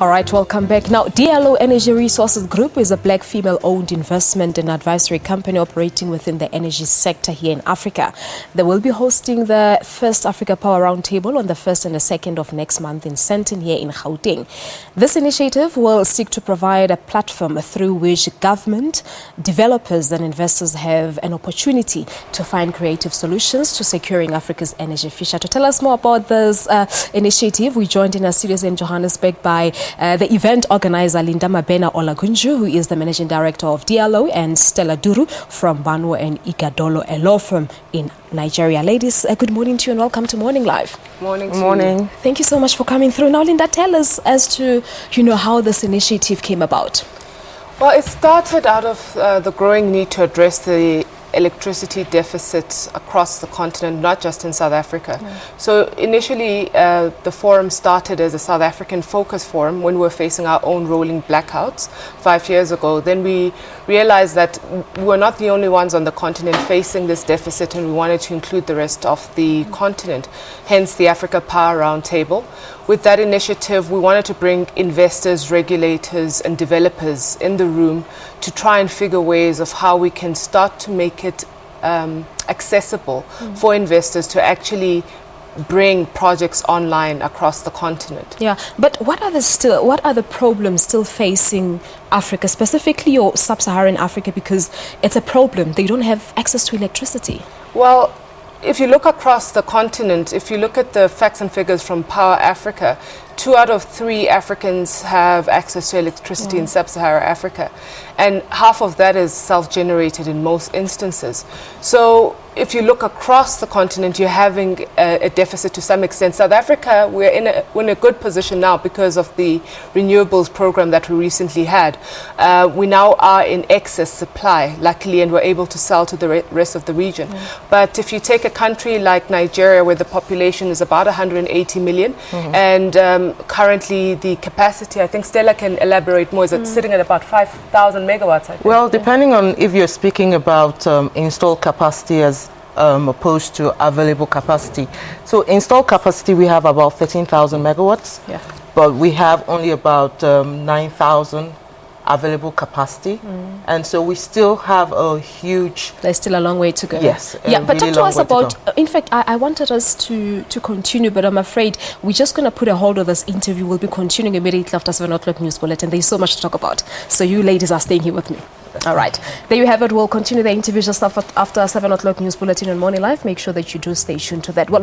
All right, welcome back. Now, DLO Energy Resources Group is a black female-owned investment and advisory company operating within the energy sector here in Africa. They will be hosting the first Africa Power Roundtable on the 1st and the 2nd of next month in Sandton here in Gauteng. This initiative will seek to provide a platform through which government, developers and investors have an opportunity to find creative solutions to securing Africa's energy future. To tell us more about this initiative, we joined in our studios in Johannesburg by the event organizer Linda Mabhena-Olagunju, who is the managing director of DLO, and Stella Duru from Banwo and Igadolo, a law firm in Nigeria. Ladies, good morning to you and welcome to Morning Live. Morning. Morning. Thank you so much for coming through. Now, Linda, tell us as to how this initiative came about. Well, it started out of the growing need to address the electricity deficit across the continent, not just in South Africa. So initially the forum started as a South African focus forum when we were facing our own rolling blackouts 5 years ago. Then we realized that we were not the only ones on the continent facing this deficit, and we wanted to include the rest of the continent, hence the Africa Power Roundtable. With that initiative, we wanted to bring investors, regulators and developers in the room to try and figure ways of how we can start to make it accessible for investors to actually bring projects online across the continent. Yeah, but what are the problems still facing Africa, specifically or sub-Saharan Africa, because it's a problem. They don't have access to electricity. Well, if you look across the continent, if you look at the facts and figures from Power Africa, 2 out of 3 Africans have access to electricity in sub-Saharan Africa, and half of that is self-generated in most instances. So if you look across the continent, you're having a deficit to some extent. South Africa, we're in a good position now because of the renewables program that we recently had. We now are in excess supply, luckily, and we're able to sell to the rest of the region. But if you take a country like Nigeria, where the population is about 180 million, and currently the capacity, I think Stella can elaborate more, is it sitting at about 5,000 megawatts, I think. Well, depending on if you're speaking about installed capacity as opposed to available capacity. So installed capacity, we have about 13,000 megawatts, but we have only about 9,000 available capacity, and so we still have a huge... There's still a long way to go. Yes. Yeah, but talk to us about... In fact, I wanted us to continue, but I'm afraid we're just going to put a hold on this interview. We'll be continuing immediately after 7 o'clock news bulletin. There's so much to talk about. So you ladies are staying here with me. All right. There you have it. We'll continue the interview just after 7 o'clock news bulletin on Morning Live. Make sure that you do stay tuned to that. Well,